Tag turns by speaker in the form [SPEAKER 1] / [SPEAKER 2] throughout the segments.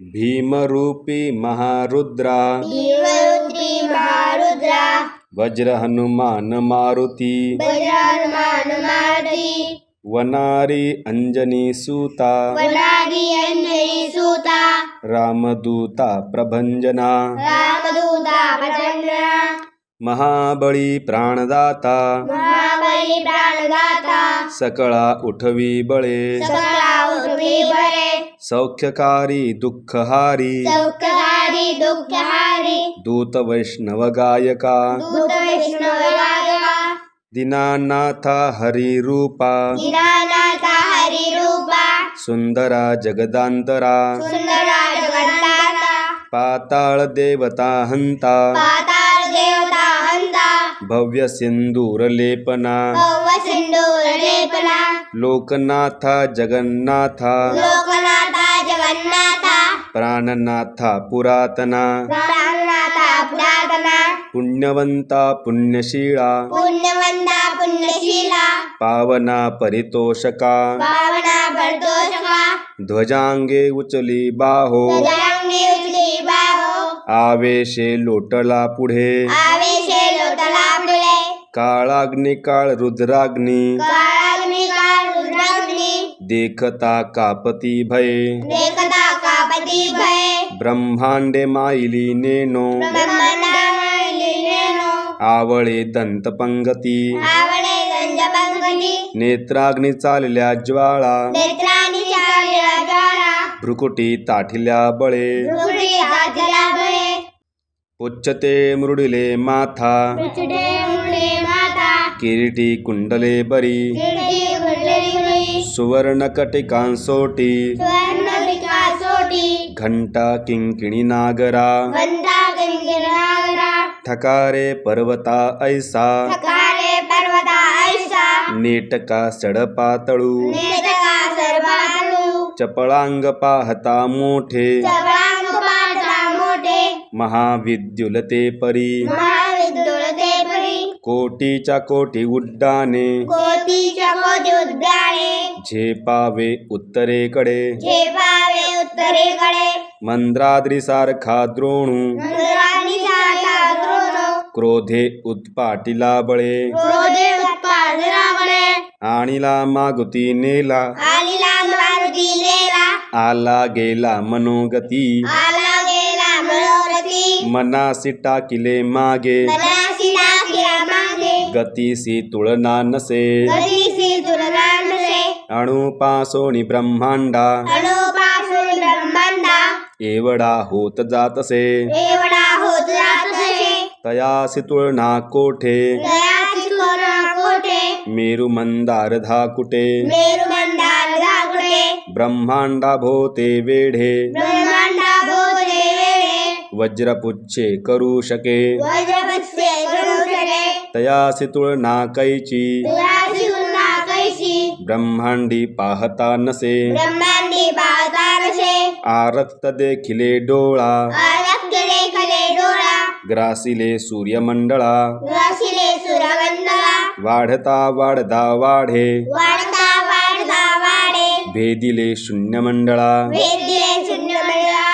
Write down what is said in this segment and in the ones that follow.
[SPEAKER 1] भीमरूपी महारुद्रा
[SPEAKER 2] भीमरूपी महारुद्रा
[SPEAKER 1] वज्र हनुमान मारुती वनारी अंजनी सूता
[SPEAKER 2] वनारी अंजनी सूता
[SPEAKER 1] रामदूता प्रभंजना
[SPEAKER 2] रामदूता प्रभंजना
[SPEAKER 1] महाबळी प्राणदाता
[SPEAKER 2] महाबली प्राणदाता
[SPEAKER 1] सकळा उठवी बळे
[SPEAKER 2] सकळा उठवी बळे
[SPEAKER 1] सौख्यकारी दुःखहारी
[SPEAKER 2] सौख्यकारी दुःखहारी
[SPEAKER 1] दूत वैष्णव गायका
[SPEAKER 2] दूत वैष्णव गायका
[SPEAKER 1] दीनानाथा हरिरूपा
[SPEAKER 2] दीनानाथा हरिरूपा
[SPEAKER 1] सुंदरा जगदांतरा
[SPEAKER 2] सुंदरा जगन्नाथा
[SPEAKER 1] पाताळ देवता हंता
[SPEAKER 2] पाताळ देवता हंता
[SPEAKER 1] भव्य सिंदूर लेपना
[SPEAKER 2] भव्य सिंदूर लेपना
[SPEAKER 1] लोकनाथा जगन्नाथा
[SPEAKER 2] लोकनाथा जगन्नाथा
[SPEAKER 1] प्राणनाथा पुरातना
[SPEAKER 2] प्राणनाथा पुरातना
[SPEAKER 1] पुण्यवंता पुण्यशीला
[SPEAKER 2] पुण्यवंता पुण्यशीला
[SPEAKER 1] पावना परितोषका
[SPEAKER 2] पावना परतोषका
[SPEAKER 1] ध्वजांगे उचली बाहो
[SPEAKER 2] गजांगी उचली बाहो
[SPEAKER 1] आवेशे लोटला पुढे
[SPEAKER 2] आवेशे लोटला पुढे
[SPEAKER 1] काळाग्निकाळ रुद्राग्नी
[SPEAKER 2] काळाग्नी काळ रुद्राग्नी
[SPEAKER 1] देखता कापती भय
[SPEAKER 2] देखता कापती भय
[SPEAKER 1] ब्रह्मांडे माईली नेनो आवळे दंतपंगती
[SPEAKER 2] आवडे गंजपंगती
[SPEAKER 1] नेत्राग्नी चालल्या ज्वाळा
[SPEAKER 2] नेत्रांनी चालल्या ज्वाळा
[SPEAKER 1] भ्रुकुटी ताठिल्या बळे
[SPEAKER 2] भ्रुकुटी हातल्या बळे
[SPEAKER 1] उच्चते मृडिले माथा
[SPEAKER 2] पृथ्वी मुळे माता
[SPEAKER 1] किरीटी कुंडले बरी
[SPEAKER 2] किरटी गुडलेली
[SPEAKER 1] सुवर्णकटिकांसोटी
[SPEAKER 2] स्वर्णविका सोटी
[SPEAKER 1] घंटा किंकिणी नागरा
[SPEAKER 2] वंदा गंगिरागरा
[SPEAKER 1] ठकारे पर्वता ऐसा
[SPEAKER 2] सकाळे पर्वता ऐसा
[SPEAKER 1] नेटका सडपातळू
[SPEAKER 2] नेटका सर्वालू
[SPEAKER 1] चपळांग पाहता मोठे
[SPEAKER 2] चपळांग पाहता मोठे
[SPEAKER 1] महाविद्युलते परी
[SPEAKER 2] महाविद्युलते परी
[SPEAKER 1] कोटीच्या कोटी उड्डाणे
[SPEAKER 2] कोटीच्या कोटी उद्याने
[SPEAKER 1] झेपावे उत्तरेकडे
[SPEAKER 2] झेपावे उत्तरेकडे
[SPEAKER 1] मंद्राद्रीसारखा द्रोणू
[SPEAKER 2] मंदिरांनी सारखा द्रोण
[SPEAKER 1] क्रोधे उत्पाटिला बळे
[SPEAKER 2] क्रोधे उत्पादनामुळे
[SPEAKER 1] आणिला मागुती नेला
[SPEAKER 2] आलीला मारुती नेला
[SPEAKER 1] आला गेला मनोगती
[SPEAKER 2] आला गेला मनोरथी
[SPEAKER 1] मनासी टाकिले मागे
[SPEAKER 2] मनासी टाकल्या मागे
[SPEAKER 1] गतीसी तुळना नसे
[SPEAKER 2] गतीसी तुलना नसे
[SPEAKER 1] अणुपासोनी ब्रह्मांडा
[SPEAKER 2] अणुपासून ब्रह्मांडा
[SPEAKER 1] एवढा होत जातसे
[SPEAKER 2] एवढा होत जातसे
[SPEAKER 1] तयासी तुळना कोठे
[SPEAKER 2] दयाची तुलना कोठे
[SPEAKER 1] मेरू मंदार धाकुटे
[SPEAKER 2] मेरू मंदार धाकुटे
[SPEAKER 1] ब्रह्मांडा भोवते वेढे
[SPEAKER 2] ब्रह्मांडा भोवते वेळे
[SPEAKER 1] वज्रपुच्छे करू शके
[SPEAKER 2] वज्रपक्षे करू शके
[SPEAKER 1] तयासी तुळना कैची
[SPEAKER 2] दयाची तुलना कैशी
[SPEAKER 1] ब्रह्मांडी पाहता नसे
[SPEAKER 2] ब्रह्मांडी पाहता नसे
[SPEAKER 1] आरक्त देखिले डोळा
[SPEAKER 2] आरक्तले कले डोळा
[SPEAKER 1] ग्रासिले सूर्यमंडळा
[SPEAKER 2] ग्रासिले सुरवंदला
[SPEAKER 1] वाढता वाढता वाढे
[SPEAKER 2] वाढता वाढता वाढे
[SPEAKER 1] भेदिले शून्यमंडळा
[SPEAKER 2] भेदिले शून्यमंडळा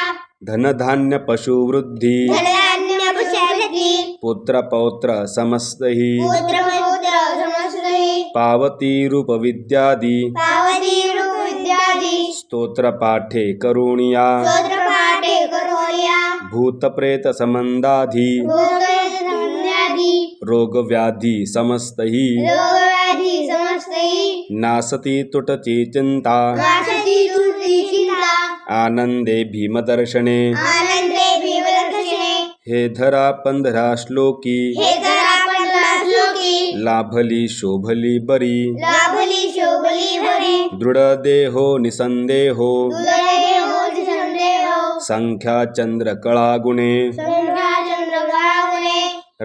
[SPEAKER 1] धनधान्य पशुवृद्धी
[SPEAKER 2] धनधान्य पुष्यवती
[SPEAKER 1] पुत्र पौत्र समस्तही
[SPEAKER 2] पुत्र पुत्र समस्तहि
[SPEAKER 1] पावती रूप विद्यादी
[SPEAKER 2] पावती रूप विद्यादी
[SPEAKER 1] स्तोत्र पाठे करुणिया
[SPEAKER 2] स्तोत्र पाठे करोया
[SPEAKER 1] भूतप्रेत संबंधाधी
[SPEAKER 2] भूतवेदनादी
[SPEAKER 1] रोग व्याधी समस्तही
[SPEAKER 2] रोगव्याधी समस्तहि
[SPEAKER 1] नासती तुटती चिंता
[SPEAKER 2] नाशती तुटी चिंता
[SPEAKER 1] आनंदे भीमदर्शने
[SPEAKER 2] आनंदे भीमदर्शने
[SPEAKER 1] हे धरा 15 श्लोकी
[SPEAKER 2] हे जरा पंधरा श्लोकी
[SPEAKER 1] लाभली शोभली बरी
[SPEAKER 2] लाभली शोभली भरी
[SPEAKER 1] दृढ देहो निसंदेहो
[SPEAKER 2] दुर्दे होती संदेहो
[SPEAKER 1] संख्या चंद्र कळा गुणे
[SPEAKER 2] संध्या चंद्रगावने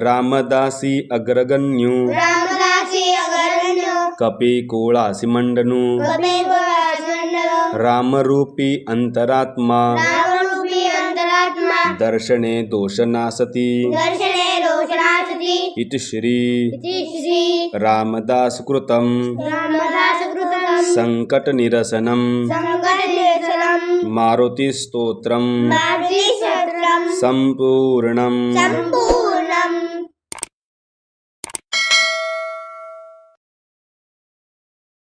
[SPEAKER 1] रामदासी अग्रगण्यू
[SPEAKER 2] रामदासी अगरण्यो
[SPEAKER 1] कपी कोळासी मंडनू
[SPEAKER 2] कपे गोळासंड
[SPEAKER 1] रामरूपी अंतरात्मा
[SPEAKER 2] रामरूपी अंतरात्मा
[SPEAKER 1] दर्शने दोषनासती
[SPEAKER 2] दर्शने दोषणासती
[SPEAKER 1] इति श्री
[SPEAKER 2] इति श्री
[SPEAKER 1] रामदास कृतं
[SPEAKER 2] रामदास कृतं
[SPEAKER 1] संकट निरसनम
[SPEAKER 2] संकटनिरसनं
[SPEAKER 1] मारुतिस्तोत्रम्
[SPEAKER 2] मारुतिस्तोत्रम्
[SPEAKER 1] सम्पूर्णम्
[SPEAKER 2] सम्पूर्णम्